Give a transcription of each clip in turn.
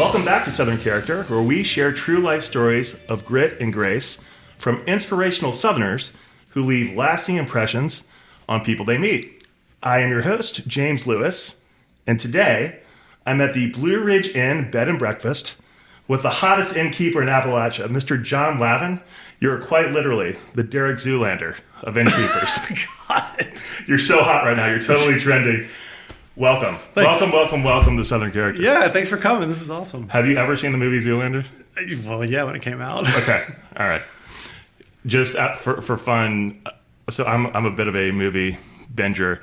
Welcome back to Southern Character, where we share true life stories of grit and grace from inspirational Southerners who leave lasting impressions on people they meet. I am your host, James Lewis, and today I'm at the Blue Ridge Inn Bed and Breakfast with the hottest innkeeper in Appalachia, Mr. John Lavin. You're quite literally the Derek Zoolander of innkeepers. God, you're so hot right now. You're totally trending. Welcome. Thanks. Welcome to Southern Character. Yeah, thanks for coming. This is awesome. Have you ever seen the movie Zoolander? Well, yeah, when it came out. Okay. All right. Just for fun, so I'm a bit of a movie binger.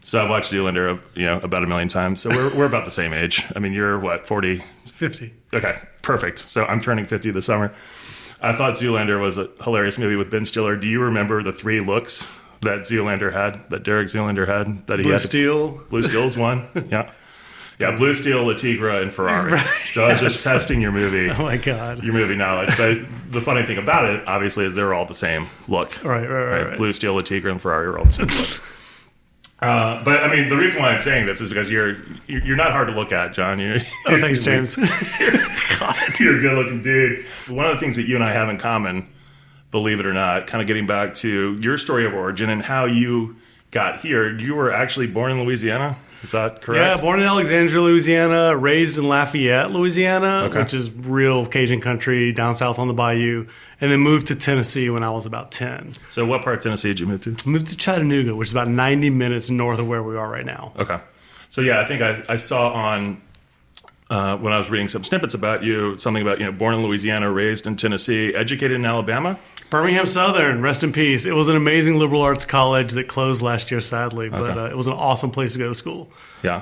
So I've watched Zoolander, about 1 million times. So we're about the same age. I mean, you're what, 40? 50. Okay, perfect. So I'm turning 50 this summer. I thought Zoolander was a hilarious movie with Ben Stiller. Do you remember the 3 looks that Zoolander had, that Derek Zoolander had? That he Blue had? Steel. Blue Steel's one. Yeah. Yeah, Blue Steel, La Tigra, and Ferrari. Right. So I was just testing your movie. Oh my God. Your movie knowledge. But the funny thing about it, obviously, is they're all the same look. Right. Blue Steel, La Tigra, and Ferrari are all the same look. But I mean, the reason why I'm saying this is because you're not hard to look at, John. Thanks, James. You're a good-looking dude. One of the things that you and I have in common, believe it or not, kind of getting back to your story of origin and how you got here, you were actually born in Louisiana. Is that correct? Yeah, born in Alexandria, Louisiana, raised in Lafayette, Louisiana, Okay. which is real Cajun country down south on the bayou, and then moved to Tennessee when I was about 10. So what part of Tennessee did you move to? Moved to Chattanooga, which is about 90 minutes north of where we are right now. Okay. So yeah, I think I saw on when I was reading some snippets about you, something about, born in Louisiana, raised in Tennessee, educated in Alabama. Birmingham Southern, rest in peace. It was an amazing liberal arts college that closed last year, sadly, but it was an awesome place to go to school. Yeah.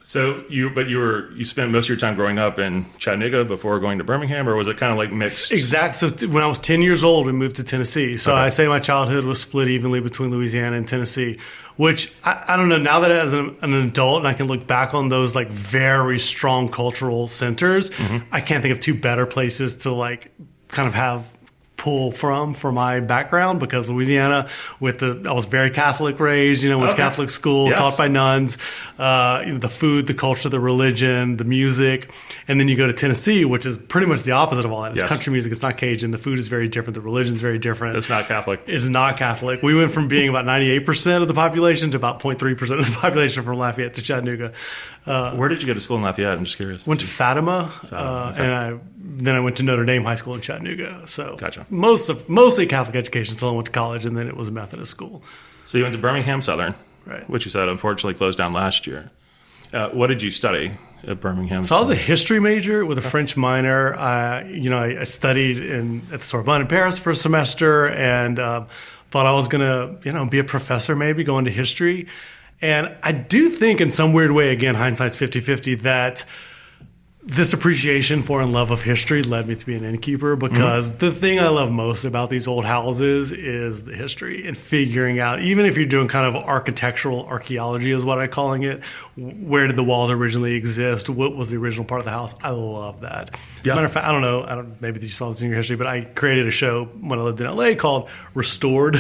So you spent most of your time growing up in Chattanooga before going to Birmingham, or was it kind of like mixed? Exact. So when I was 10 years old, we moved to Tennessee. So Okay. I say my childhood was split evenly between Louisiana and Tennessee, which I don't know. Now that as an adult and I can look back on those like very strong cultural centers, I can't think of 2 better places to like kind of have pull from for my background, because Louisiana, I was very Catholic raised, went to Catholic school, Yes. taught by nuns, the food, the culture, the religion, the music. And then you go to Tennessee, which is pretty much the opposite of all that. It's Yes. country music. It's not Cajun. The food is very different. The religion is very different. It's not Catholic. It's not Catholic. We went from being about 98% of the population to about 0.3% of the population from Lafayette to Chattanooga. Where did you go to school in Lafayette? I'm just curious. Went to Fatima, okay. and then I went to Notre Dame High School in Chattanooga. So Gotcha. mostly Catholic education until I went to college, and then it was a Methodist school. So you went to Birmingham Southern, Right. which you said unfortunately closed down last year. What did you study at Birmingham? So I was a history major with a French minor. I studied at the Sorbonne in Paris for a semester, and thought I was going to be a professor, maybe go into history. And I do think in some weird way, again, hindsight's 50-50, that this appreciation for and love of history led me to be an innkeeper, because the thing I love most about these old houses is the history and figuring out, even if you're doing kind of architectural archaeology is what I'm calling it, where did the walls originally exist? What was the original part of the house? I love that. As a matter of fact, I don't know, maybe you saw this in your history, but I created a show when I lived in LA called Restored.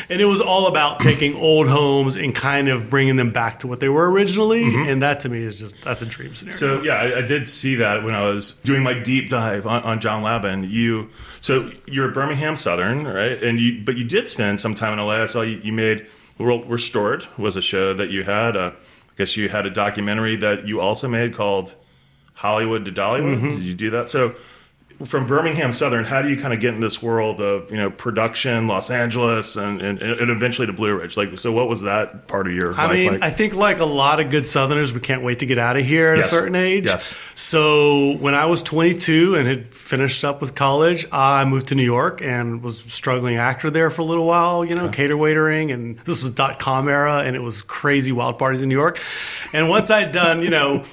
And it was all about taking old homes and kind of bringing them back to what they were originally. And that to me is that's a dream scenario. So yeah, I did see that when I was doing my deep dive on John Lavin. So you're at Birmingham Southern, right? But you did spend some time in LA. I saw you made Restored was a show that you had. I guess you had a documentary that you also made called Hollywood to Dollywood. Did you do that? So from Birmingham Southern, how do you kind of get in this world of production, Los Angeles, and eventually to Blue Ridge? So what was that part of your life like? I think like a lot of good Southerners, we can't wait to get out of here at a certain age. Yes. So when I was 22 and had finished up with college, I moved to New York and was a struggling actor there for a little while, cater waitering. And this was .com era, and it was crazy wild parties in New York. And once I'd done, So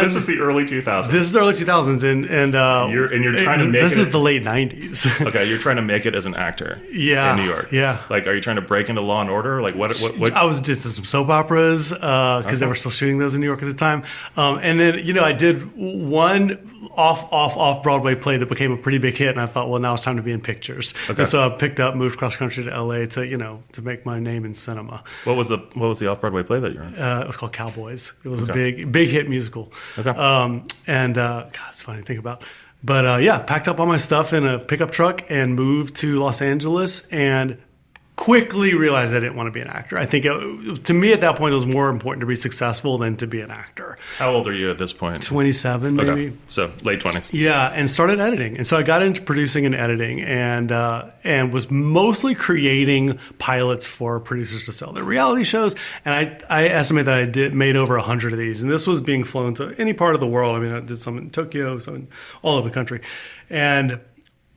this is the early 2000s. This is the early 2000s, and you're trying to make this it. is the late 90s. Okay, you're trying to make it as an actor. Yeah, in New York. Yeah. Like, are you trying to break into Law and Order? Like, what? I was just some soap operas because they were still shooting those in New York at the time, and then I did one off Broadway play that became a pretty big hit, and I thought, well, now it's time to be in pictures. Okay. And so I moved cross country to LA to make my name in cinema. What was the off Broadway play that you're in? It was called Cowboys. It was a big hit musical. Okay. God, it's funny to think about. But packed up all my stuff in a pickup truck and moved to Los Angeles, and quickly realized I didn't want to be an actor. I think to me at that point, it was more important to be successful than to be an actor. How old are you at this point? 27, maybe. Okay. So late 20s. Yeah, and started editing. And so I got into producing and editing, and was mostly creating pilots for producers to sell their reality shows. And I estimate that I made over 100 of these. And this was being flown to any part of the world. I mean, I did some in Tokyo, some in all over the country. And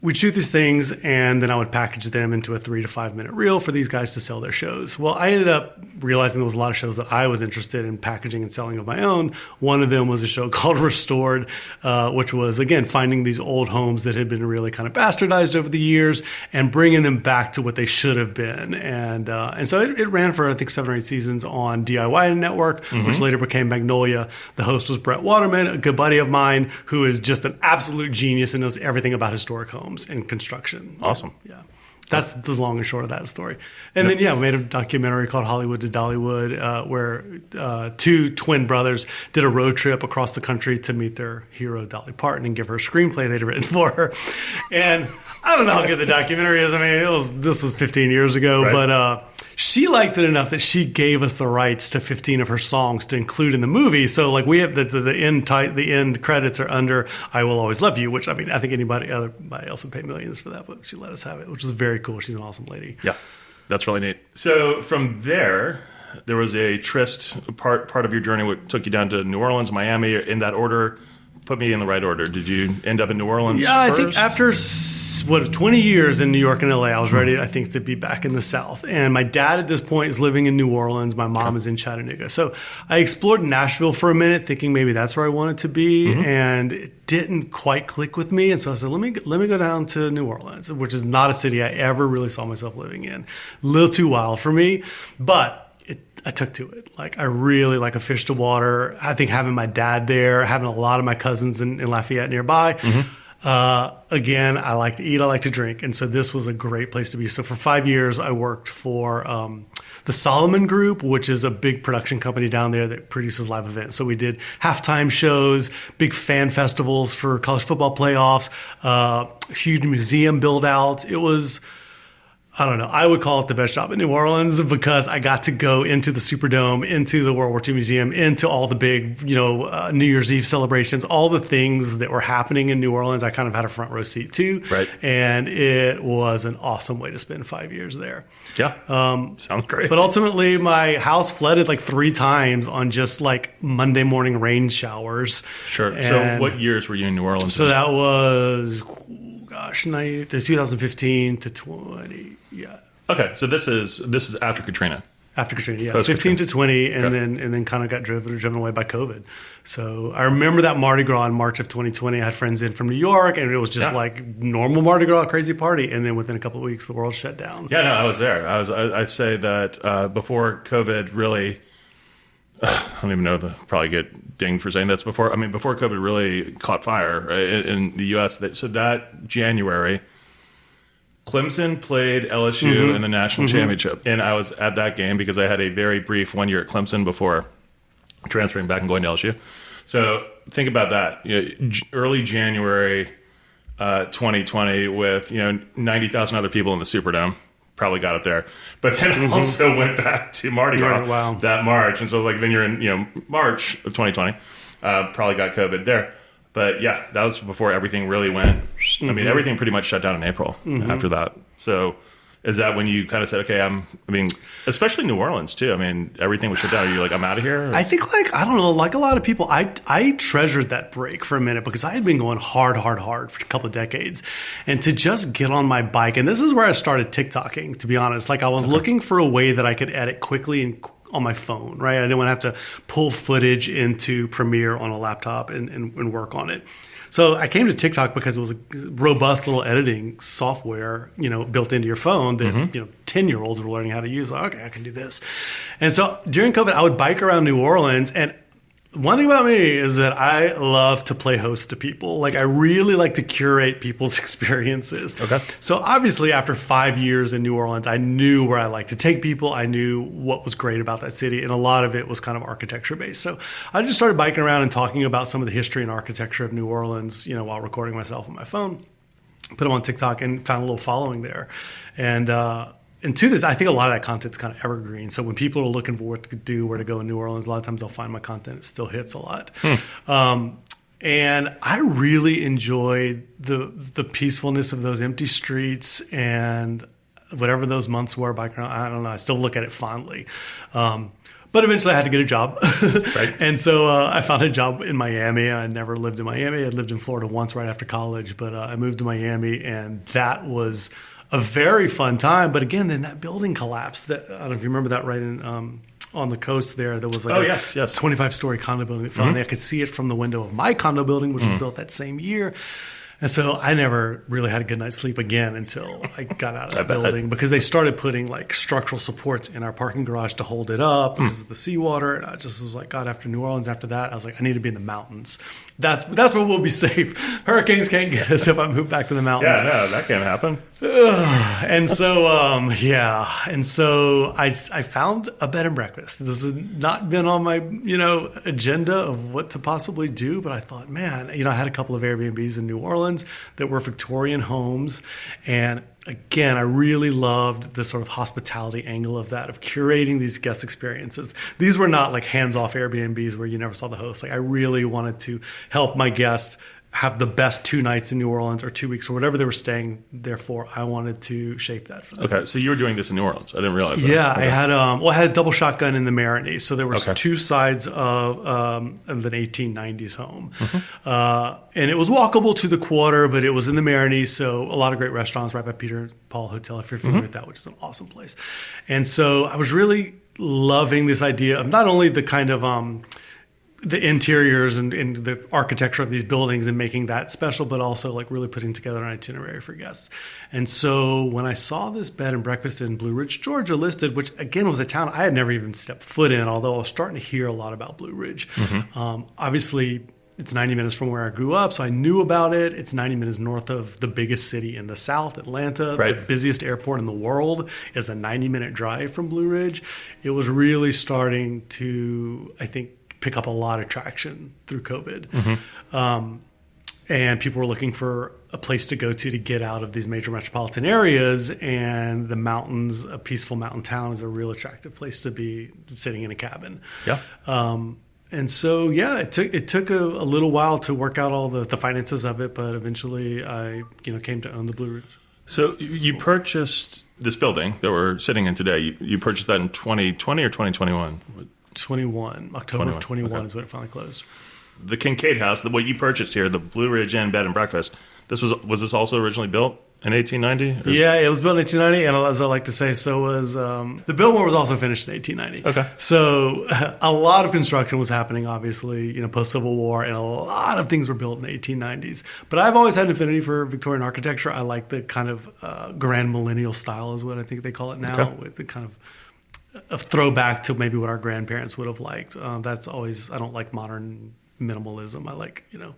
we'd shoot these things, and then I would package them into a 3 to 5 minute reel for these guys to sell their shows. Well, I ended up realizing there was a lot of shows that I was interested in packaging and selling of my own. One of them was a show called Restored, which was, again, finding these old homes that had been really kind of bastardized over the years and bringing them back to what they should have been. And so it ran for, I think, 7 or 8 seasons on DIY Network, which later became Magnolia. The host was Brett Waterman, a good buddy of mine, who is just an absolute genius and knows everything about historic homes and construction. Awesome. Yeah. That's the long and short of that story. And then, we made a documentary called Hollywood to Dollywood, where 2 twin brothers did a road trip across the country to meet their hero, Dolly Parton, and give her a screenplay they'd written for her. And I don't know how good the documentary is. I mean, this was 15 years ago, right. But she liked it enough that she gave us the rights to 15 of her songs to include in the movie. So, like, we have the end credits are under "I Will Always Love You," which, I mean, I think anybody else would pay millions for that, but she let us have it, which was very cool. She's an awesome lady. Yeah, that's really neat. So from there was a tryst part of your journey. What took you down to New Orleans, Miami, in that order? Put me in the right order. Did you end up in New Orleans Yeah, first? I think after 20 years in New York and LA, I was ready, I think, to be back in the South. And my dad at this point is living in New Orleans. My mom is in Chattanooga. So I explored Nashville for a minute, thinking maybe that's where I wanted to be. And it didn't quite click with me. And so I said, let me go down to New Orleans, which is not a city I ever really saw myself living in. A little too wild for me. But I took to it. Like, I really like a fish to water. I think having my dad there, having a lot of my cousins in Lafayette nearby. Again, I like to eat, I like to drink. And so this was a great place to be. So for 5 years, I worked for the Solomon Group, which is a big production company down there that produces live events. So we did halftime shows, big fan festivals for college football playoffs, huge museum build outs. It was, I don't know, I would call it the best job in New Orleans because I got to go into the Superdome, into the World War II Museum, into all the big, New Year's Eve celebrations, all the things that were happening in New Orleans. I kind of had a front row seat too. Right. And it was an awesome way to spend 5 years there. Yeah. Sounds great. But ultimately, my house flooded like 3 times on just like Monday morning rain showers. Sure. And so what years were you in New Orleans? So that was, 2015 to 20. Yeah. Okay, so this is after Katrina. After Katrina, yeah. Post-Katrina. 15 to 20, and then kind of got driven away by COVID. So I remember that Mardi Gras in March of 2020. I had friends in from New York, and it was just like normal Mardi Gras, crazy party. And then within a couple of weeks, the world shut down. Yeah, no, I was there. I'd say that before COVID really, I don't even know if I'll probably get dinged for saying this. Before COVID really caught fire in the U.S. So that January, Clemson played LSU in the national championship. And I was at that game because I had a very brief 1 year at Clemson before transferring back and going to LSU. So think about that. Early January 2020 with 90,000 other people in the Superdome. Probably got it there. But then also went back to Mardi Gras that March. And so then you're in March of 2020. Probably got COVID there. But yeah, that was before everything really went. I mean, everything pretty much shut down in April after that. So is that when you kind of said, okay, especially New Orleans too. I mean, everything was shut down. Are you like, I'm out of here? Or? I think I don't know, like a lot of people, I treasured that break for a minute because I had been going hard for a couple of decades. And to just get on my bike, and this is where I started TikToking, to be honest. Like I was looking for a way that I could edit quickly and on my phone, right? I didn't want to have to pull footage into Premiere on a laptop and work on it. So I came to TikTok because it was a robust little editing software, built into your phone that, 10-year-olds were learning how to use. Like, okay, I can do this. And so during COVID, I would bike around New Orleans, and One thing about me is that I love to play host to people. Like, I really like to curate people's experiences. Okay. So obviously, after 5 years in New Orleans, I knew where I liked to take people. I knew what was great about that city, and a lot of it was kind of architecture based. So I just started biking around and talking about some of the history and architecture of New Orleans, while recording myself on my phone. Put them on TikTok and found a little following there. And to this, I think a lot of that content's kind of evergreen. So when people are looking for what to do, where to go in New Orleans, a lot of times they'll find my content. It still hits a lot. And I really enjoyed the peacefulness of those empty streets and whatever those months were. I don't know. I still look at it fondly. But eventually I had to get a job. Right. And so I found a job in Miami. I never lived in Miami. I lived in Florida once right after college. But I moved to Miami, and that was a very fun time. But again, then that building collapsed. I don't know if you remember that right on the coast there. There was like 25-story condo building that fell. And I could see it from the window of my condo building, which was built that same year. And so I never really had a good night's sleep again until I got out of that building, because they started putting like structural supports in our parking garage to hold it up because of the seawater. And I just was like, God, after New Orleans, after that, I was like, I need to be in the mountains. That's where we'll be safe. Hurricanes can't get us if I move back to the mountains. Yeah, no, that can't happen. And so, And so I found a bed and breakfast. This has not been on my, agenda of what to possibly do, but I thought, man, I had a couple of Airbnbs in New Orleans that were Victorian homes. And again, I really loved the sort of hospitality angle of that, of curating these guest experiences. These were not like hands-off Airbnbs where you never saw the host. Like, I really wanted to help my guests have the best 2 nights in New Orleans, or 2 weeks, or whatever they were staying there for. I wanted to shape that for them. Okay, so you were doing this in New Orleans. I didn't realize that. Yeah, okay. I had a double shotgun in the Maroney. So there was 2 sides of an 1890s home. And it was walkable to the quarter, but it was in the Maroney. So a lot of great restaurants right by Peter Paul Hotel, if you're familiar with that, which is an awesome place. And so I was really loving this idea of not only the kind of the interiors and the architecture of these buildings and making that special, but also like really putting together an itinerary for guests. And so when I saw this bed and breakfast in Blue Ridge, Georgia listed, which again was a town I had never even stepped foot in, although I was starting to hear a lot about Blue Ridge. Obviously, it's 90 minutes from where I grew up, so I knew about it. It's 90 minutes north of the biggest city in the South, Atlanta. Right. The busiest airport in the world is a 90-minute drive from Blue Ridge. It was really starting to, I think, pick up a lot of traction through COVID. And people were looking for a place to go to get out of these major metropolitan areas, and the mountains, a peaceful mountain town, is a real attractive place to be sitting in a cabin. Yeah. And so, it took a little while to work out all the finances of it, but eventually I came to own the Blue Ridge. So you purchased this building that we're sitting in today. You purchased that in 2020 or 2021? 21. October of 21 is when it finally closed. The Kincaid House, what you purchased here, the Blue Ridge Inn Bed and Breakfast, was this also originally built in 1890? Yeah, it was built in 1890, and as I like to say, so was the Biltmore was also finished in 1890. Okay. So a lot of construction was happening, obviously, post-Civil War, and a lot of things were built in the 1890s. But I've always had an affinity for Victorian architecture. I like the kind of grand millennial style is what I think they call it now, with the kind of a throwback to maybe what our grandparents would have liked. That's always, I don't like modern minimalism. I like, a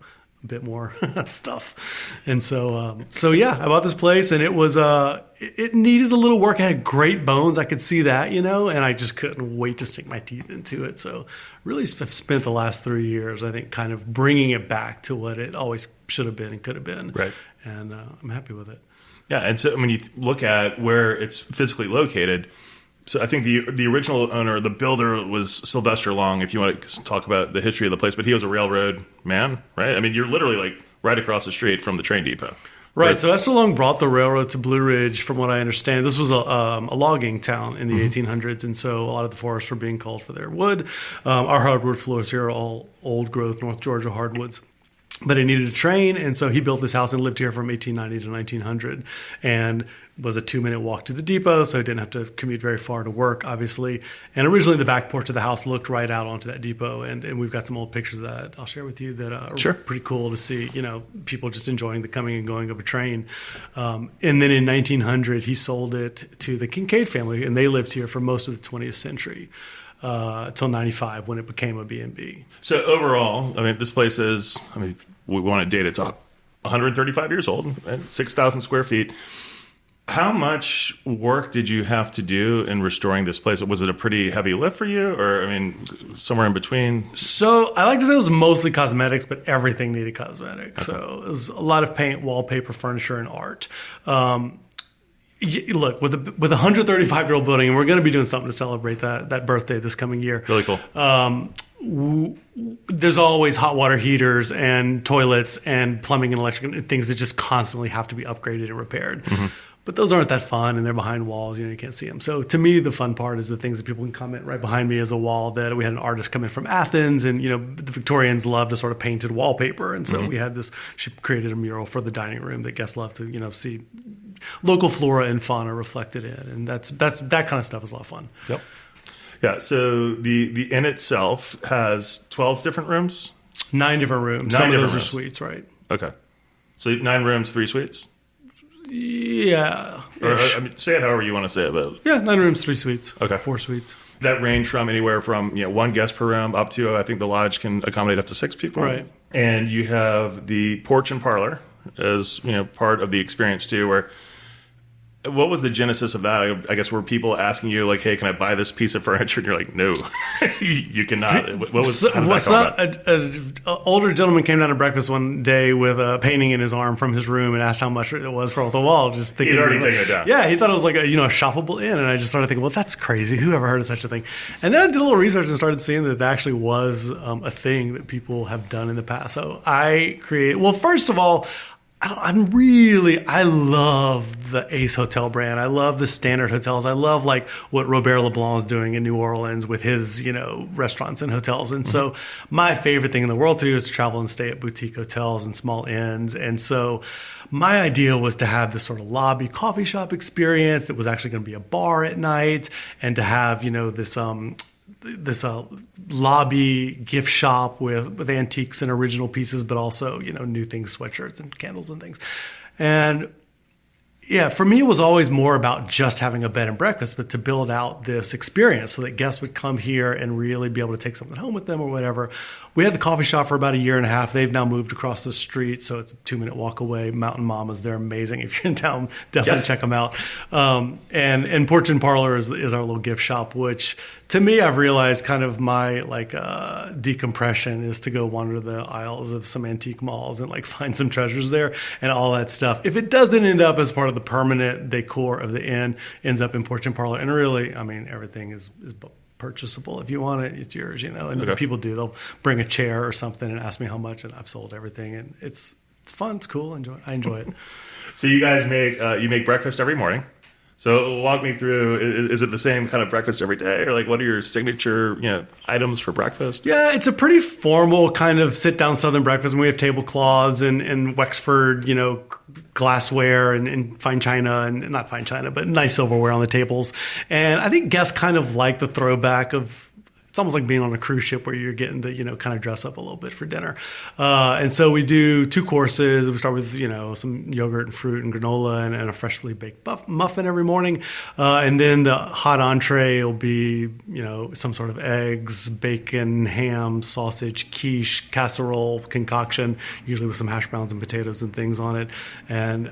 bit more stuff. And so I bought this place, and it was, it needed a little work. It had great bones. I could see that, and I just couldn't wait to sink my teeth into it. So really have spent the last 3 years, I think, kind of bringing it back to what it always should have been and could have been. Right. And I'm happy with it. Yeah. And so when you look at where it's physically located, so I think the original owner, the builder, was Sylvester Long, if you want to talk about the history of the place, but he was a railroad man, right? I mean, you're literally like right across the street from the train depot. Right. So Esther Long brought the railroad to Blue Ridge, from what I understand. This was a logging town in the 1800s, and so a lot of the forests were being called for their wood. Our hardwood floors here are all old-growth North Georgia hardwoods. But he needed a train, and so he built this house and lived here from 1890 to 1900, and was a 2-minute walk to the depot, so he didn't have to commute very far to work, obviously. And originally the back porch of the house looked right out onto that depot, and we've got some old pictures of that I'll share with you that are pretty cool to see, people just enjoying the coming and going of a train. And then in 1900, he sold it to the Kincaid family, and they lived here for most of the 20th century. till 95 when it became a B&B. So overall, I mean, this place is, I mean, we want to date it's 135 years old, right? 6,000 square feet. How much work did you have to do in restoring this place? Was it a pretty heavy lift for you, or, I mean, somewhere in between? So I like to say it was mostly cosmetics, but everything needed cosmetics. Okay. So it was a lot of paint, wallpaper, furniture, and art. Look, with a 135-year-old building, and we're going to be doing something to celebrate that birthday this coming year. Really cool. There's always hot water heaters and toilets and plumbing and electric and things that just constantly have to be upgraded and repaired. Mm-hmm. But those aren't that fun, and they're behind walls. You can't see them. So to me, the fun part is the things that people can comment. Right behind me is a wall that we had an artist come in from Athens, and the Victorians loved a sort of painted wallpaper, and so we had this. She created a mural for the dining room that guests love to see local flora and fauna reflected in, and that's that kind of stuff is a lot of fun. Yep. Yeah. So the inn itself has 12 different rooms. 9 different rooms. Some of those are suites, right? Okay. So 9 rooms, 3 suites. Yeah. Or, I mean, say it however you want to say it, but 9 rooms, 3 suites. Okay. 4 suites. That range from anywhere from 1 guest per room up to I think the lodge can accommodate up to 6 people. Right. And you have the porch and parlor as part of the experience too. Where what was the genesis of that? I guess were people asking you like, "Hey, can I buy this piece of furniture?" And you're like, "No, you cannot." What was an older gentleman came down to breakfast one day with a painting in his arm from his room and asked how much it was for the wall. Just thinking he'd already taken it down. Yeah, he thought it was like a shoppable inn, and I just started thinking, well, that's crazy. Who ever heard of such a thing? And then I did a little research and started seeing that actually was a thing that people have done in the past. So I create. Well, first of all, I love the Ace Hotel brand. I love the standard hotels. I love like what Robert Leblanc is doing in New Orleans with his, restaurants and hotels. And so my favorite thing in the world to do is to travel and stay at boutique hotels and small inns. And so my idea was to have this sort of lobby coffee shop experience that was actually going to be a bar at night, and to have, this lobby gift shop with antiques and original pieces, but also, new things, sweatshirts and candles and things. And yeah, for me, it was always more about just having a bed and breakfast, but to build out this experience so that guests would come here and really be able to take something home with them or whatever. We had the coffee shop for about 1.5 years. They've now moved across the street, so it's a 2-minute walk away. Mountain Mamas, they're amazing. If you're in town, definitely check them out. And Porch and Parlor is our little gift shop, which to me, I've realized kind of my decompression is to go wander the aisles of some antique malls and find some treasures there and all that stuff. If it doesn't end up as part of the permanent decor of the inn, ends up in Porch and Parlor. And really, I mean, everything is purchasable. If you want it, it's yours, And okay. People do. They'll bring a chair or something and ask me how much, and I've sold everything. And it's fun. It's cool. I enjoy it. So you guys make breakfast every morning. So walk me through, is it the same kind of breakfast every day? Or what are your signature items for breakfast? Yeah, it's a pretty formal kind of sit-down Southern breakfast. And we have tablecloths and Wexford, glassware and fine china, and not fine china, but nice silverware on the tables. And I think guests kind of like the throwback of, it's almost like being on a cruise ship where you're getting to, kind of dress up a little bit for dinner. And so we do 2 courses. We start with, some yogurt and fruit and granola and a freshly baked muffin every morning. And then the hot entree will be, some sort of eggs, bacon, ham, sausage, quiche, casserole concoction, usually with some hash browns and potatoes and things on it. And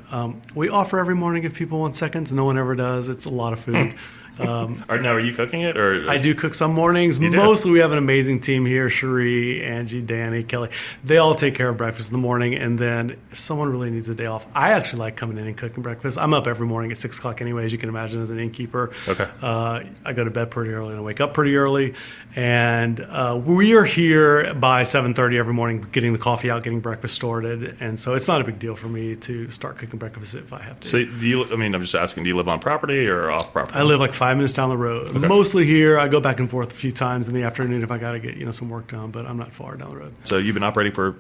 we offer every morning if people want seconds. No one ever does. It's a lot of food. Are you cooking it? Or I do cook some mornings. Mostly we have an amazing team here. Cherie, Angie, Danny, Kelly. They all take care of breakfast in the morning. And then if someone really needs a day off, I actually like coming in and cooking breakfast. I'm up every morning at 6 o'clock anyway, as you can imagine, as an innkeeper. Okay. I go to bed pretty early and I wake up pretty early. And we are here by 7:30 every morning, getting the coffee out, getting breakfast sorted. And so it's not a big deal for me to start cooking breakfast if I have to. So I'm just asking, do you live on property or off property? I live 5 minutes down the road. Okay. Mostly here. I go back and forth a few times in the afternoon if I got to get some work done, but I'm not far down the road. So you've been operating for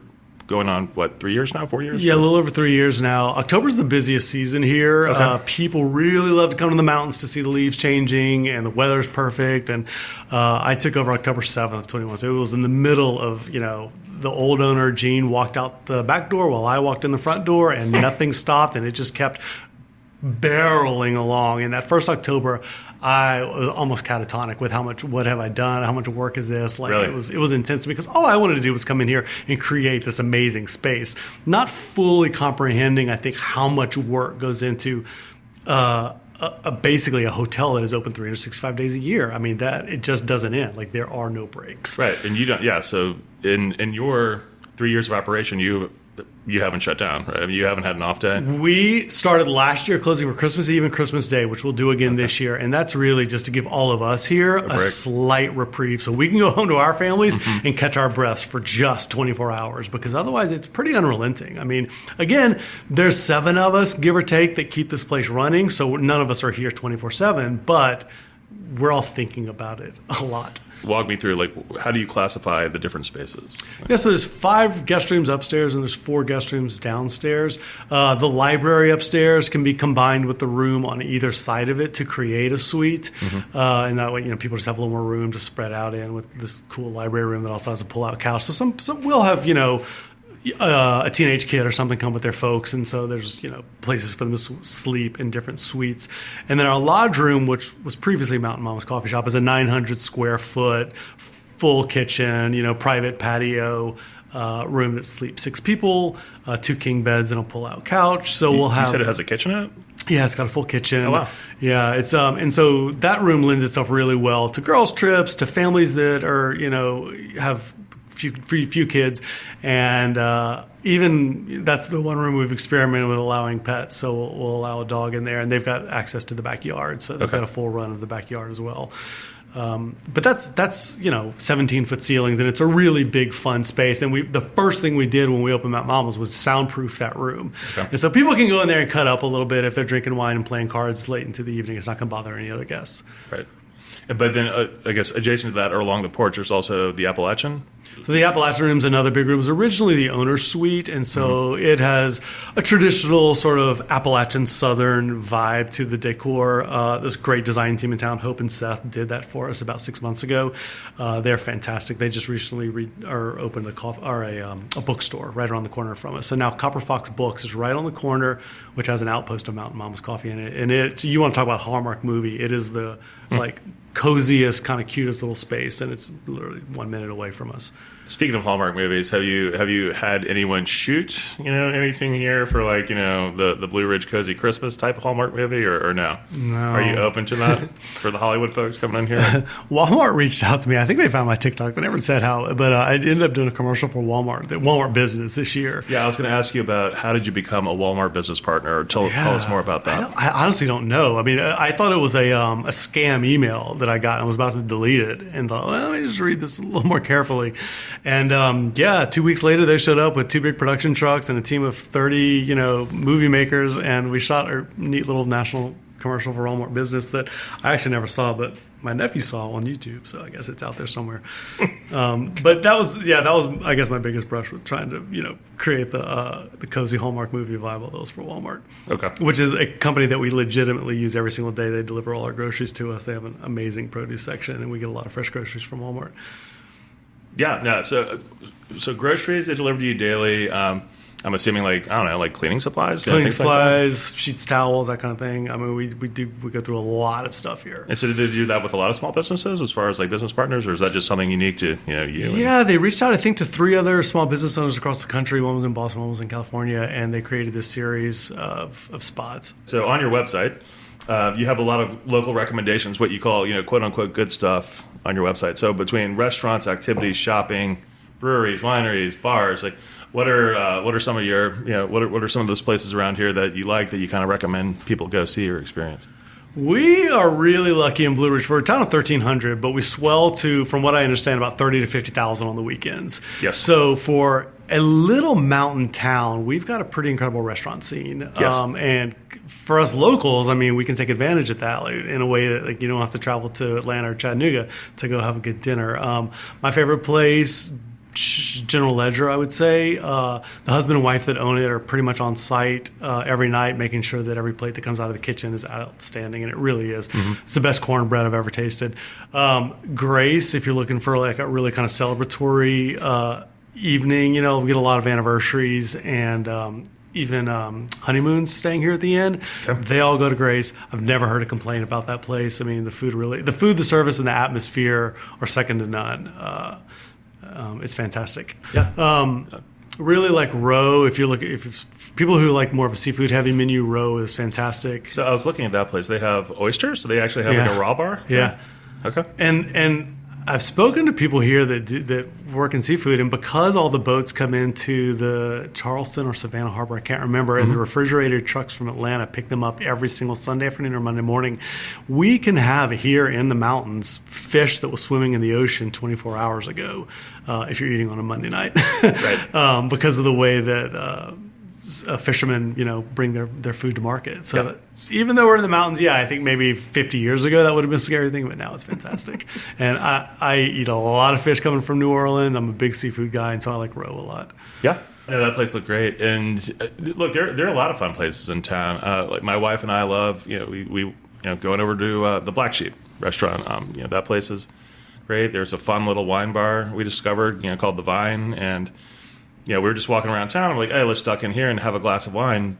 going on 3 years now, 4 years? Yeah, a little over 3 years now. October's the busiest season here. Okay. People really love to come to the mountains to see the leaves changing, and the weather's perfect. And I took over October 7th, 21. So it was in the middle of the old owner Gene walked out the back door while I walked in the front door, and nothing stopped, and it just kept barreling along. And that first October, I was almost catatonic with what have I done? How much work is this? Like really? It was intense because all I wanted to do was come in here and create this amazing space, not fully comprehending, I think, how much work goes into basically a hotel that is open 365 days a year. I mean, that it just doesn't end. Like, there are no breaks. Right. And you don't, yeah. So in your 3 years of operation, you haven't shut down, right? I mean, you haven't had an off day? We started last year closing for Christmas Eve and Christmas Day, which we'll do again this year. And that's really just to give all of us here a slight reprieve so we can go home to our families and catch our breaths for just 24 hours, because otherwise it's pretty unrelenting. I mean, again, there's 7 of us, give or take, that keep this place running. So none of us are here 24/7, but we're all thinking about it a lot. Walk me through, like, how do you classify the different spaces? Yeah, so there's 5 guest rooms upstairs and there's 4 guest rooms downstairs. The library upstairs can be combined with the room on either side of it to create a suite. And that way, people just have a little more room to spread out in with this cool library room that also has a pull-out couch. So some will have, a teenage kid or something come with their folks, and so there's places for them to sleep in different suites. And then our lodge room, which was previously Mountain Mama's Coffee Shop, is a 900 square foot full kitchen, private patio room that sleeps 6 people, 2 king beds and a pull-out couch. So we'll have. You said it has a kitchenette? Yeah, it's got a full kitchen. Oh, wow. Yeah, it's and so that room lends itself really well to girls' trips, to families that are have few kids, and even that's the one room we've experimented with allowing pets. So we'll allow a dog in there, and they've got access to the backyard, so they've got a full run of the backyard as well. But that's 17-foot ceilings, and it's a really big fun space. And the first thing we did when we opened Mountain Mama's was soundproof that room. And so people can go in there and cut up a little bit if they're drinking wine and playing cards late into the evening. It's not going to bother any other guests. Right. But then I guess adjacent to that or along the porch, there's also the Appalachian. So the Appalachian room is another big room. It was originally the owner's suite, and so it has a traditional sort of Appalachian Southern vibe to the decor. This great design team in town, Hope and Seth, did that for us about 6 months ago. They're fantastic. They just recently opened a bookstore right around the corner from us. So now Copper Fox Books is right on the corner, which has an outpost of Mountain Mama's Coffee in it. And you want to talk about Hallmark movie? It is the coziest, kind of cutest little space, and it's literally 1 minute away from us. Speaking of Hallmark movies, have you had anyone shoot anything here for the Blue Ridge Cozy Christmas type of Hallmark movie or no? No. Are you open to that for the Hollywood folks coming in here? Walmart reached out to me. I think they found my TikTok. They never said how, but I ended up doing a commercial for Walmart, the Walmart business this year. Yeah, I was going to ask you about how did you become a Walmart business partner? Tell us more about that. I honestly don't know. I mean, I thought it was a scam email that I got, and I was about to delete it, and thought, well, let me just read this a little more carefully. And 2 weeks later, they showed up with 2 big production trucks and a team of 30, movie makers, and we shot a neat little national commercial for Walmart Business that I actually never saw, but my nephew saw on YouTube, so I guess it's out there somewhere. But that was I guess my biggest brush with trying to create the cozy Hallmark movie vibe of those for Walmart. Okay, which is a company that we legitimately use every single day. They deliver all our groceries to us. They have an amazing produce section, and we get a lot of fresh groceries from Walmart. Yeah, no. So groceries they deliver to you daily. I'm assuming like cleaning supplies, cleaning supplies, sheets, towels, that kind of thing. I mean, we go through a lot of stuff here. And so, did they do that with a lot of small businesses, as far as like business partners, or is that just something unique to you? Yeah, they reached out, I think, to 3 other small business owners across the country. One was in Boston, one was in California, and they created this series of spots. So on your website, you have a lot of local recommendations, what you call quote unquote good stuff on your website. So between restaurants, activities, shopping, breweries, wineries, bars, like what are some of your what are some of those places around here that you like that you kind of recommend people go see or experience? We are really lucky in Blue Ridge. We're a town of 1,300, but we swell to, from what I understand, about 30 to 50,000 on the weekends. Yes. So for a little mountain town, we've got a pretty incredible restaurant scene. Yes. And for us locals, I mean, we can take advantage of that in a way that you don't have to travel to Atlanta or Chattanooga to go have a good dinner. My favorite place, General Ledger, I would say. The husband and wife that own it are pretty much on site every night, making sure that every plate that comes out of the kitchen is outstanding, and it really is. Mm-hmm. It's the best cornbread I've ever tasted. Grace, if you're looking for like a really kind of celebratory evening, we get a lot of anniversaries and even honeymoons staying here at the inn. Okay. They all go to Grace. I've never heard a complaint about that place. I mean, the food, the service, and the atmosphere are second to none. It's fantastic. Yeah. Really like roe. If people who like more of a seafood heavy menu, roe is fantastic. So I was looking at that place. They have oysters. So they actually have like a raw bar. Yeah. Okay. And I've spoken to people here that work in seafood, and because all the boats come into the Charleston or Savannah Harbor, I can't remember, and the refrigerated trucks from Atlanta pick them up every single Sunday afternoon or Monday morning, we can have here in the mountains fish that was swimming in the ocean 24 hours ago if you're eating on a Monday night. Right. Because of the way that fishermen, bring their food to market. So even though we're in the mountains, I think maybe 50 years ago that would have been a scary thing, but now it's fantastic. And I eat a lot of fish coming from New Orleans. I'm a big seafood guy, and so I like roe a lot. Yeah. That place looked great. And look, there are a lot of fun places in town. Like my wife and I love, we going over to the Black Sheep restaurant. That place is great. There's a fun little wine bar we discovered, called The Vine, and we were just walking around town. I'm like, hey, let's duck in here and have a glass of wine.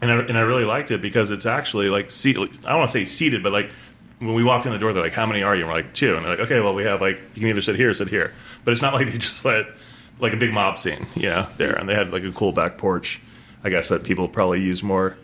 And I really liked it because it's actually like I don't want to say seated, but like when we walked in the door, they're like, how many are you? And we're like, 2. And they're like, okay, well, we have like, you can either sit here or sit here. But it's not like they just let like a big mob scene, there. And they had like a cool back porch, I guess, that people probably use more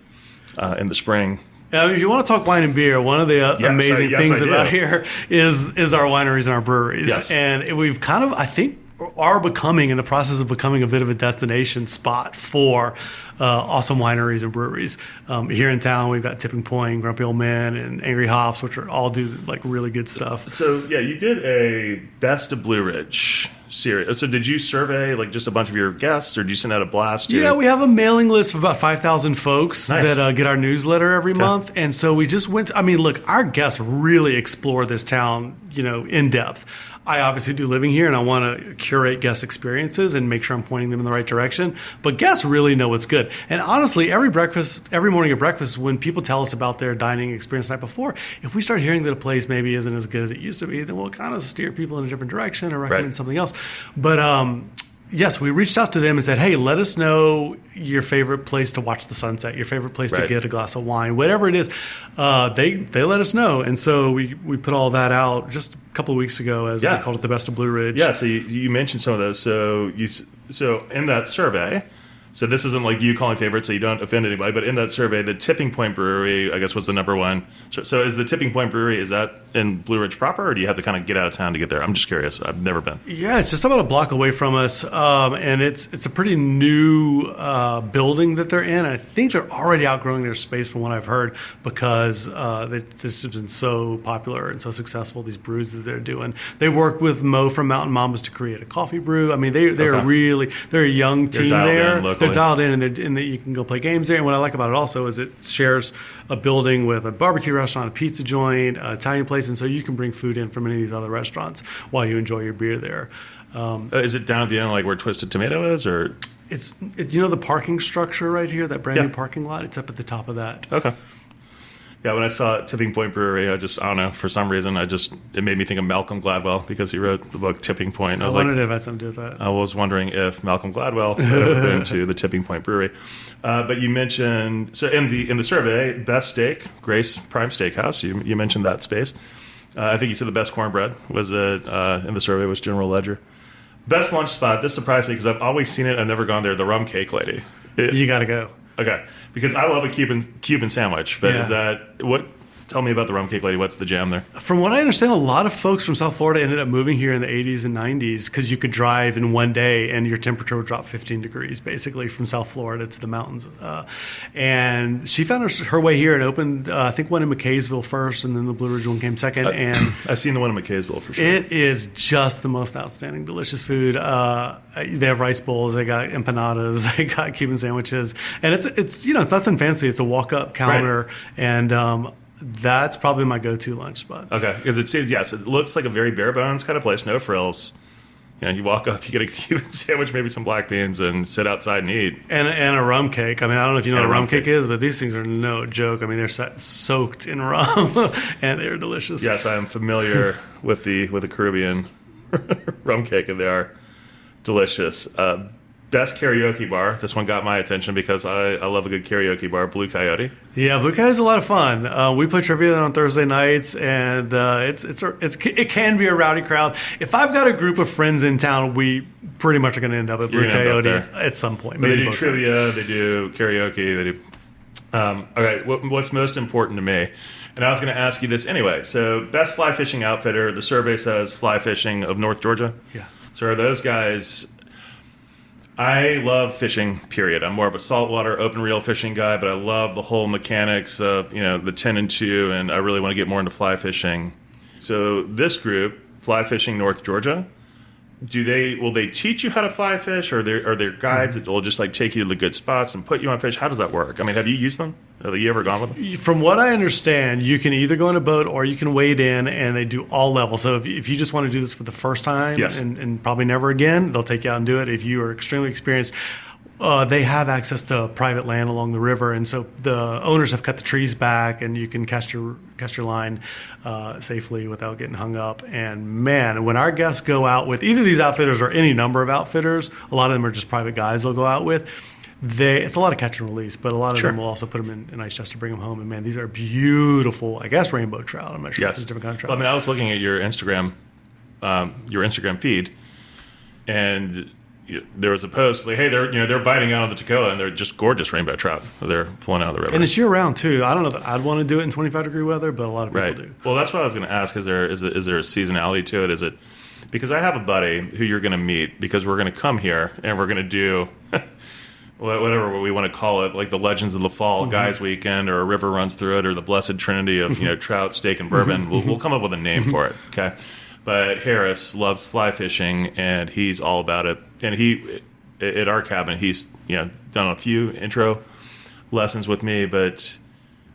in the spring. If you want to talk wine and beer, one of the amazing things about here is our wineries and our breweries. Yes. And we've kind of, I think, are becoming in the process of becoming a bit of a destination spot for awesome wineries and breweries. Here in town, we've got Tipping Point, Grumpy Old Man, and Angry Hops, which are all do like really good stuff. So you did a Best of Blue Ridge series. So did you survey like just a bunch of your guests, or did you send out a blast? Yeah, we have a mailing list of about 5,000 folks Nice. that get our newsletter every month. And so we just went, look, our guests really explore this town, in depth. I obviously do living here, and I want to curate guest experiences and make sure I'm pointing them in the right direction. But guests really know what's good. And honestly, every morning at breakfast, when people tell us about their dining experience the night before, if we start hearing that a place maybe isn't as good as it used to be, then we'll kind of steer people in a different direction or recommend something else. But yes, we reached out to them and said, hey, let us know your favorite place to watch the sunset, your favorite place to get a glass of wine, whatever it is. They let us know. And so we put all that out just a couple of weeks ago as we called it the Best of Blue Ridge. Yeah, so you mentioned some of those. So in that survey, so this isn't like you calling favorites so you don't offend anybody, but in that survey, the Tipping Point Brewery, I guess, was the number one. So is the Tipping Point Brewery, is that in Blue Ridge proper, or do you have to kind of get out of town to get there? I'm just curious. I've never been. Yeah, it's just about a block away from us, and it's a pretty new building that they're in. I think they're already outgrowing their space from what I've heard because this has been so popular and so successful, these brews that they're doing. They worked with Mo from Mountain Mamas to create a coffee brew. I mean, they're a young team there. They're dialed in, and you can go play games there. And what I like about it also is it shares a building with a barbecue restaurant, a pizza joint, an Italian place, and so you can bring food in from any of these other restaurants while you enjoy your beer there. Is it down at the end, like where Twisted Tomato is, or? It's the parking structure right here, that brand new parking lot. It's up at the top of that. Okay. Yeah, when I saw Tipping Point Brewery, I don't know, for some reason, it made me think of Malcolm Gladwell because he wrote the book Tipping Point. I wondered if it had something to do with that. I was wondering if Malcolm Gladwell had ever been to the Tipping Point Brewery. But you mentioned, so in the survey, best steak, Grace Prime Steakhouse. You mentioned that space. I think you said the best cornbread was in the survey was General Ledger. Best lunch spot. This surprised me because I've always seen it. I've never gone there. The Rum Cake Lady. You got to go. Okay, because I love a Cuban sandwich, but is that what? Tell me about the Rum Cake Lady. What's the jam there? From what I understand, a lot of folks from South Florida ended up moving here in the 80s and 90s because you could drive in one day and your temperature would drop 15 degrees, basically, from South Florida to the mountains. And she found her way here and opened, I think, one in McKaysville first, and then the Blue Ridge one came second. And I've seen the one in McKaysville for sure. It is just the most outstanding, delicious food. They have rice bowls, they got empanadas, they got Cuban sandwiches, and it's nothing fancy. It's a walk-up counter, and that's probably my go-to lunch spot. Okay, because it seems, it looks like a very bare bones kind of place, no frills. You walk up, you get a Cuban sandwich, maybe some black beans, and sit outside and eat. And a rum cake. I mean, I don't know if you know what a rum cake is, but these things are no joke. I mean, they're soaked in rum, and they're delicious. Yes, I am familiar with the Caribbean rum cake, and they are delicious. best karaoke bar. This one got my attention because I love a good karaoke bar, Blue Coyote. Yeah, Blue Coyote is a lot of fun. We play trivia there on Thursday nights, and it can be a rowdy crowd. If I've got a group of friends in town, we pretty much are going to end up at Blue Coyote at some point. But they do trivia, they do karaoke, they do. Okay, what's most important to me? And I was going to ask you this anyway. So, best fly fishing outfitter. The survey says Fly Fishing of North Georgia. Yeah. So, are those guys? I love fishing, period. I'm more of a saltwater, open reel fishing guy, but I love the whole mechanics of, the 10 and 2, and I really want to get more into fly fishing. So this group, Fly Fishing North Georgia, will they teach you how to fly fish, or are there guides that will just like take you to the good spots and put you on fish? How does that work? I mean, have you used them? Have you ever gone with them? From what I understand, you can either go in a boat or you can wade in, and they do all levels. So if you just want to do this for the first time and probably never again, they'll take you out and do it. If you are extremely experienced, they have access to private land along the river, and so the owners have cut the trees back, and you can cast your line safely without getting hung up. And man, when our guests go out with either these outfitters or any number of outfitters, a lot of them are just private guys they'll go out with. It's a lot of catch and release, but a lot of them will also put them in an ice chest to bring them home. And man, these are beautiful, I guess, rainbow trout. I'm not sure if it's a different kind of trout. Well, I mean, I was looking at your Instagram feed, and there was a post like, hey, they're biting out of the Toccoa, and they're just gorgeous rainbow trout. They're pulling out of the river, and it's year round too. I don't know that I'd want to do it in 25-degree weather, but a lot of people do. Well, that's what I was going to ask. Is there a seasonality to it? Is it because I have a buddy who you're going to meet because we're going to come here and we're going to do whatever we want to call it, like the Legends of the Fall Guys Weekend, or a river runs through it, or the Blessed Trinity of trout, steak, and bourbon. We'll come up with a name for it. Okay. But Harris loves fly fishing, and he's all about it. And he, at our cabin, he's done a few intro lessons with me. But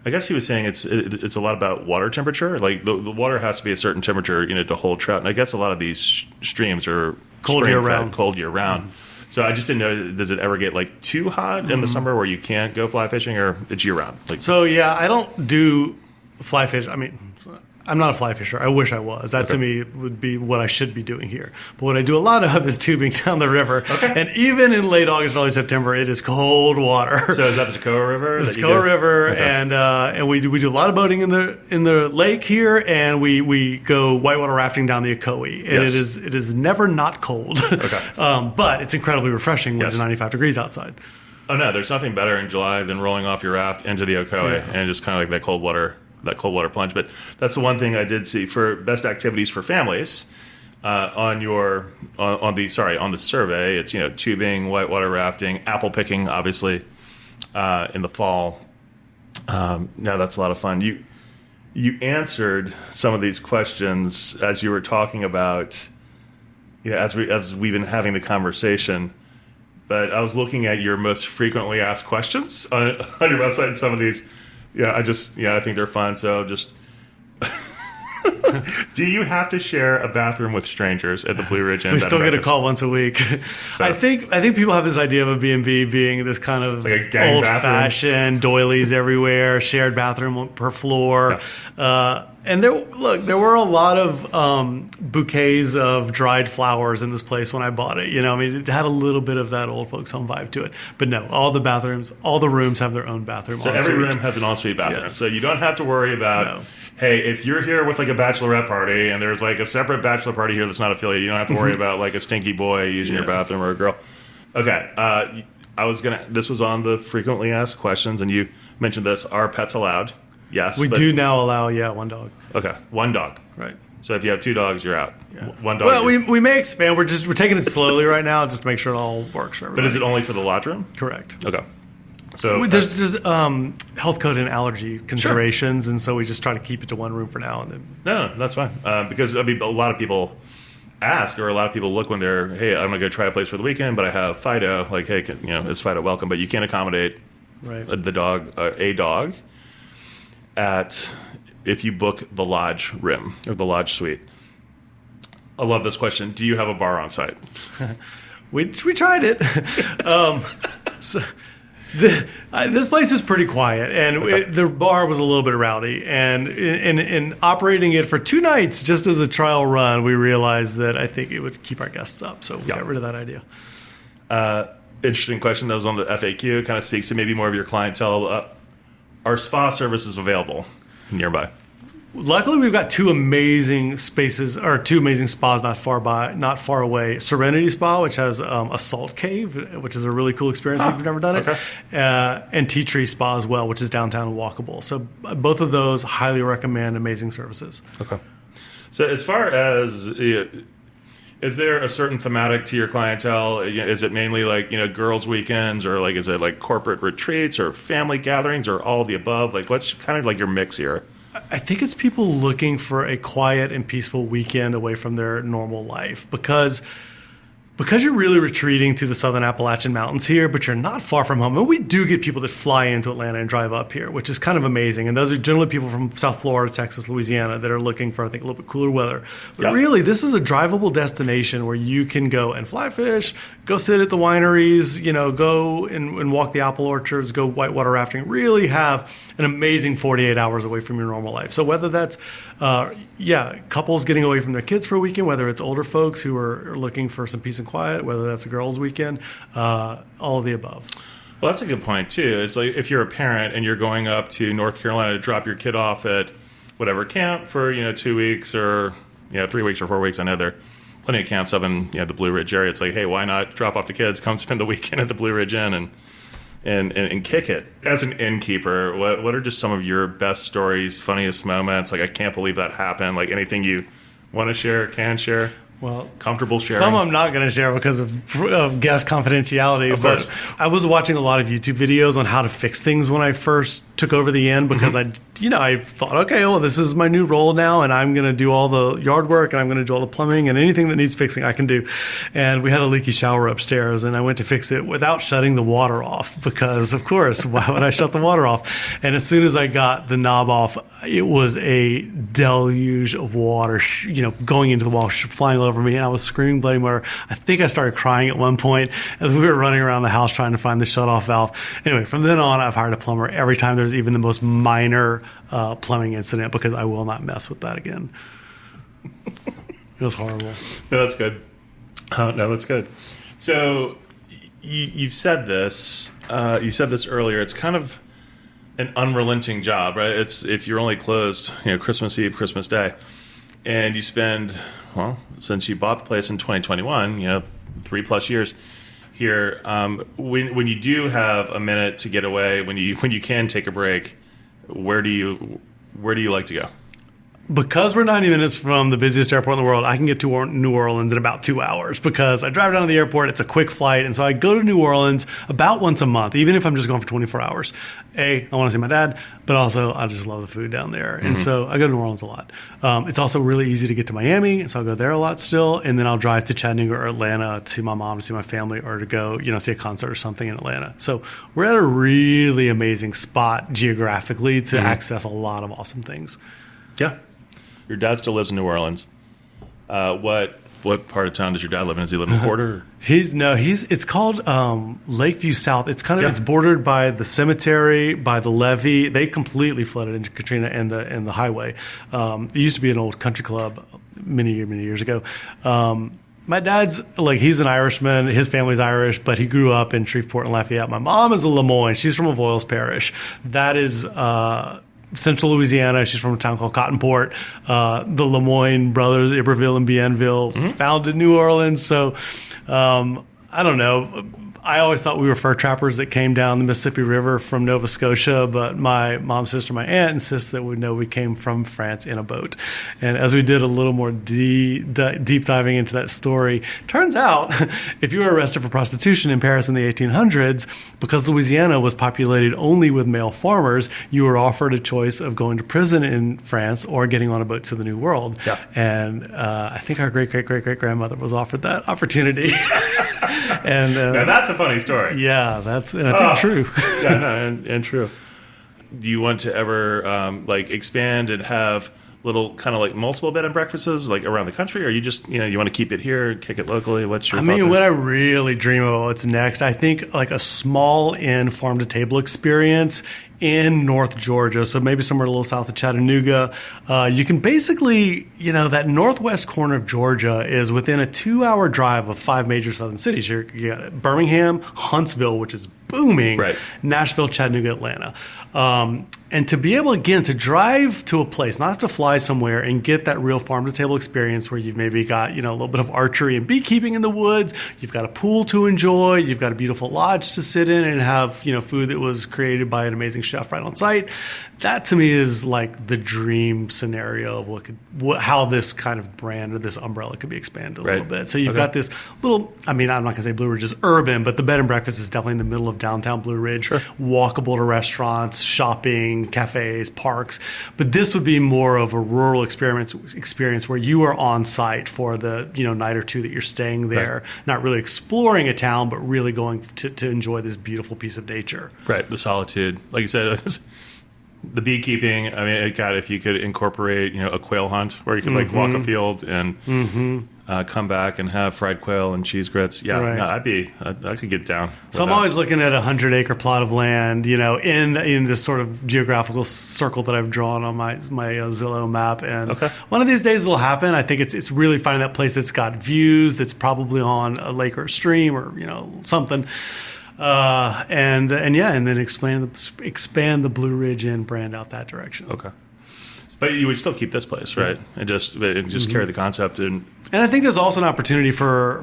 I guess he was saying it's a lot about water temperature. Like the water has to be a certain temperature, to hold trout. And I guess a lot of these streams are cold year round. Mm-hmm. So I just didn't know, does it ever get like too hot in the summer where you can't go fly fishing, or it's year round? I don't do fly fish. I mean, I'm not a fly fisher. I wish I was. That to me would be what I should be doing here. But what I do a lot of is tubing down the river. Okay. And even in late August, early September, it is cold water. So is that the Toccoa River? The Toccoa River, and we do a lot of boating in the lake here, and we go whitewater rafting down the Ocoee. And it is never not cold. Okay. But it's incredibly refreshing when it's 95 degrees outside. Oh no, there's nothing better in July than rolling off your raft into the Ocoee and just kind of like that cold water plunge. But that's the one thing I did see for best activities for families on the survey. It's tubing, whitewater rafting, apple picking, obviously in the fall. That's a lot of fun. You answered some of these questions as you were talking about, as we've been having the conversation. But I was looking at your most frequently asked questions on your website, and some of these. I think they're fun. So just, do you have to share a bathroom with strangers at the Blue Ridge Inn? We still get a call once a week. So, I think people have this idea of a B&B being this kind of like old-fashioned doilies everywhere, shared bathroom per floor. Yeah. And there were a lot of bouquets of dried flowers in this place when I bought it. It had a little bit of that old folks home vibe to it. But no, all the bathrooms, all the rooms have their own bathroom. So every room has an ensuite bathroom. Yes. So you don't have to worry about, hey, if you're here with like a bachelorette party and there's like a separate bachelor party here that's not affiliated, you don't have to worry about like a stinky boy using your bathroom or a girl. Okay. This was on the frequently asked questions, and you mentioned this. Are pets allowed? Yes. We do now allow, one dog. Okay, one dog. Right. So if you have two dogs, you're out. Yeah. One dog. Well, we may expand. We're taking it slowly right now, just to make sure it all works for everybody. But is it only for the lodge room? Correct. Okay. So there's health code and allergy considerations, and so we just try to keep it to one room for now. And then no, that's fine. Because a lot of people ask, or a lot of people look when they're, hey, I'm gonna go try a place for the weekend, but I have Fido. Like, hey, is Fido welcome? But you can't accommodate the dog, a dog, if you book the lodge room or the lodge suite. I love this question. Do you have a bar on site? we tried it. This place is pretty quiet, and the bar was a little bit rowdy. And in operating it for 2 nights, just as a trial run, we realized that I think it would keep our guests up. So we got rid of that idea. interesting question that was on the FAQ. It kind of speaks to maybe more of your clientele. Are spa services available nearby? Luckily, we've got two amazing spaces, or two amazing spas not far away. Serenity Spa, which has a salt cave, which is a really cool experience if you've never done it. Okay. And Tea Tree Spa as well, which is downtown and walkable. So both of those, highly recommend, amazing services. Okay. So as far as, is there a certain thematic to your clientele? Is it mainly like, girls' weekends, or like is it like corporate retreats or family gatherings, or all of the above? Like what's kind of like your mix here? I think it's people looking for a quiet and peaceful weekend away from their normal life, because you're really retreating to the southern Appalachian Mountains here, but you're not far from home. And we do get people that fly into Atlanta and drive up here, which is kind of amazing. And those are generally people from South Florida, Texas, Louisiana that are looking for, I think, a little bit cooler weather. But really, this is a drivable destination where you can go and fly fish, go sit at the wineries, go and walk the apple orchards, go whitewater rafting, really have an amazing 48 hours away from your normal life. So whether that's, couples getting away from their kids for a weekend, whether it's older folks who are looking for some peace and quiet, whether that's a girls' weekend, all of the above. Well, that's a good point, too. It's like if you're a parent and you're going up to North Carolina to drop your kid off at whatever camp for, 2 weeks or, 3 weeks or 4 weeks. I know there are plenty of camps up in the Blue Ridge area. It's like, hey, why not drop off the kids, come spend the weekend at the Blue Ridge Inn and kick it. As an innkeeper, what are just some of your best stories, funniest moments? Like, I can't believe that happened. Like, anything you want to share, can share? Well, comfortable sharing. Some I'm not going to share because of guest confidentiality. Of course. I was watching a lot of YouTube videos on how to fix things when I first took over the inn, because I thought, okay, well, this is my new role now, and I'm going to do all the yard work, and I'm going to do all the plumbing, and anything that needs fixing I can do. And we had a leaky shower upstairs, and I went to fix it without shutting the water off, because, of course, why would I shut the water off? And as soon as I got the knob off, it was a deluge of water, going into the wall, flying over me, and I was screaming bloody murder. I think I started crying at one point as we were running around the house trying to find the shutoff valve. Anyway, from then on, I've hired a plumber every time there's even the most minor plumbing incident, because I will not mess with that again. It was horrible. No, that's good. No, that's good. So you've said this. You said this earlier. It's kind of an unrelenting job, right? It's if you're only closed, Christmas Eve, Christmas Day, and you spend, since you bought the place in 2021, 3+ years here. When you do have a minute to get away, when you can take a break, where do you like to go? Because we're 90 minutes from the busiest airport in the world, I can get to New Orleans in about 2 hours, because I drive down to the airport. It's a quick flight. And so I go to New Orleans about once a month, even if I'm just going for 24 hours. I want to see my dad, but also I just love the food down there. And so I go to New Orleans a lot. It's also really easy to get to Miami, so I'll go there a lot still. And then I'll drive to Chattanooga or Atlanta to see my mom, to see my family, or to go, see a concert or something in Atlanta. So we're at a really amazing spot geographically to access a lot of awesome things. Yeah. Your dad still lives in New Orleans. What part of town does your dad live in? Does he live in Porter? It's called Lakeview South. It's it's bordered by the cemetery, by the levee. They completely flooded into Katrina and the highway. It used to be an old country club many years ago. My dad's he's an Irishman. His family's Irish, but he grew up in Shreveport and Lafayette. My mom is a Lemoyne. She's from Avoyelles Parish. That is Central Louisiana. She's from a town called Cottonport. The Lemoyne brothers, Iberville and Bienville, founded New Orleans. So I don't know. I always thought we were fur trappers that came down the Mississippi River from Nova Scotia, but my mom's sister, my aunt, insists that we came from France in a boat. And as we did a little more deep diving into that story, turns out if you were arrested for prostitution in Paris in the 1800s, because Louisiana was populated only with male farmers, you were offered a choice of going to prison in France or getting on a boat to the New World. Yeah. And I think our great-great-great-great-grandmother was offered that opportunity. And now that's a funny story. Yeah, that's I think true. Yeah, no, and true. Do you want to ever expand and have little kind of multiple bed and breakfasts around the country, or you just you want to keep it here, kick it locally? What's your thought there? What I really dream about what's next, I think a small inn farm to table experience in North Georgia, so maybe somewhere a little south of Chattanooga. You can basically, that northwest corner of Georgia is within a 2-hour drive of 5 major southern cities. You got Birmingham, Huntsville, which is booming, right. Nashville, Chattanooga, Atlanta. And to be able, again, to drive to a place, not have to fly somewhere and get that real farm-to-table experience where you've maybe got, a little bit of archery and beekeeping in the woods, you've got a pool to enjoy, you've got a beautiful lodge to sit in and have, food that was created by an amazing chef right on site. That, to me, is like the dream scenario of how this kind of brand or this umbrella could be expanded a little bit. So you've got this little, I'm not going to say Blue Ridge is urban, but the bed and breakfast is definitely in the middle of downtown Blue Ridge, walkable to restaurants, shopping, cafes, parks. But this would be more of a rural experience where you are on site for the night or two that you're staying there, not really exploring a town, but really going to enjoy this beautiful piece of nature. Right, the solitude. Like you said, the beekeeping, God, if you could incorporate, a quail hunt where you could walk a field and come back and have fried quail and cheese grits. Yeah, no, I could get down. So I'm always looking at a 100-acre plot of land, in this sort of geographical circle that I've drawn on my Zillow map. And one of these days it'll happen. I think it's really finding that place that's got views, that's probably on a lake or a stream or, something. And then expand the Blue Ridge Inn brand out that direction. Okay. But you would still keep this place, right? And just carry the concept. And I think there's also an opportunity for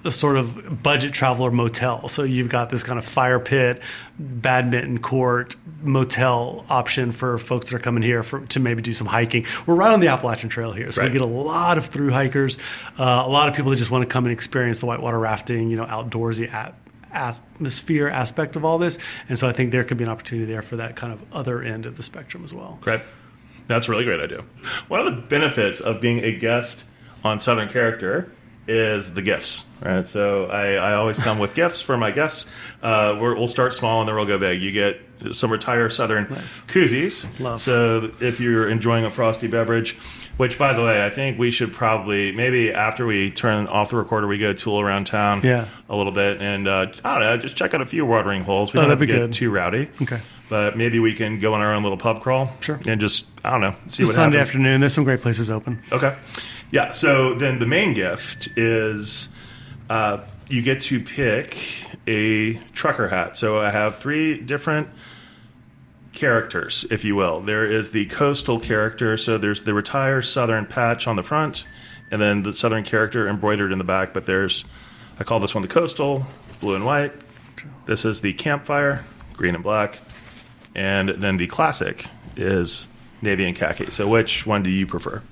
a sort of budget traveler motel. So you've got this kind of fire pit, badminton court, motel option for folks that are coming here to maybe do some hiking. We're right on the Appalachian Trail here, so we get a lot of through hikers, a lot of people that just want to come and experience the whitewater rafting, outdoorsy atmosphere aspect of all this. And so I think there could be an opportunity there for that kind of other end of the spectrum as well. Great. That's a really great idea. One of the benefits of being a guest on Southern Character is the gifts, right? So I always come with gifts for my guests. We'll start small and then we'll go big. You get some Retire Southern koozies. Love. So if you're enjoying a frosty beverage, which, by the way, I think we should probably, maybe after we turn off the recorder, we go tool around town a little bit and, I don't know, just check out a few watering holes. We don't have to get too rowdy. Okay. But maybe we can go on our own little pub crawl. Sure. And just, I don't know, see it's what Sunday happens. afternoon. There's some great places open. Okay. Yeah, so then the main gift is you get to pick a trucker hat. So I have 3 different characters, if you will. There is the coastal character, so there's the Retire Southern patch on the front, and then the Southern character embroidered in the back, but I call this one the coastal, blue and white. This is the campfire, green and black, and then the classic is navy and khaki. So which one do you prefer?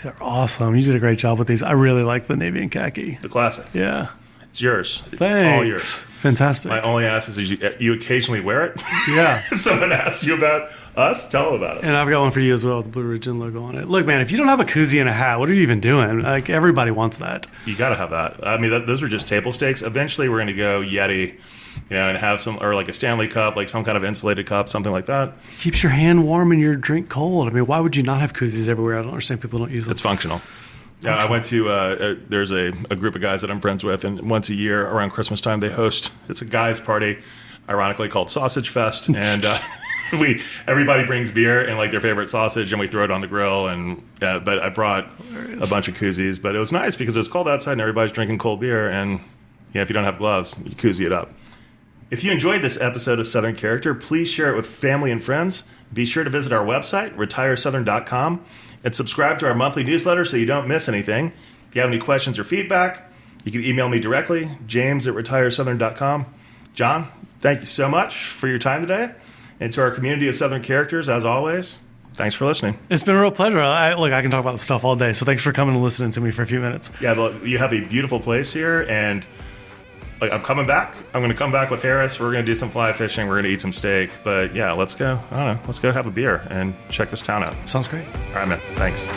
They're awesome. You did a great job with these. I really like the navy and khaki. The classic. Yeah. It's yours. It's Thanks. all yours. Fantastic. My only ask is you occasionally wear it? Yeah. If someone asks you about us, tell them about us. And I've got one for you as well with the Blue Ridge Inn logo on it. Look, man, if you don't have a koozie and a hat, what are you even doing? Like, everybody wants that. You got to have that. I mean, those are just table stakes. Eventually, we're going to go Yeti, and have or like a Stanley cup, like some kind of insulated cup, something like that. Keeps your hand warm and your drink cold. I mean, why would you not have koozies everywhere? I don't understand people don't use them. It's functional. Yeah, I went to, there's a group of guys that I'm friends with, and once a year around Christmas time, they host, it's a guys' party, ironically called Sausage Fest, and everybody brings beer and like their favorite sausage, and we throw it on the grill, and but I brought a bunch of koozies, but it was nice because it was cold outside and everybody's drinking cold beer, and if you don't have gloves, you koozie it up. If you enjoyed this episode of Southern Character, please share it with family and friends. Be sure to visit our website, retiresouthern.com, and subscribe to our monthly newsletter so you don't miss anything. If you have any questions or feedback, you can email me directly, james@retiresouthern.com. John, thank you so much for your time today. And to our community of Southern Characters, as always, thanks for listening. It's been a real pleasure. I can talk about this stuff all day, so thanks for coming and listening to me for a few minutes. Yeah, but you have a beautiful place here, and I'm coming back. I'm going to come back with Harris. We're going to do some fly fishing. We're going to eat some steak. But yeah, let's go. I don't know. Let's go have a beer and check this town out. Sounds great. All right, man. Thanks.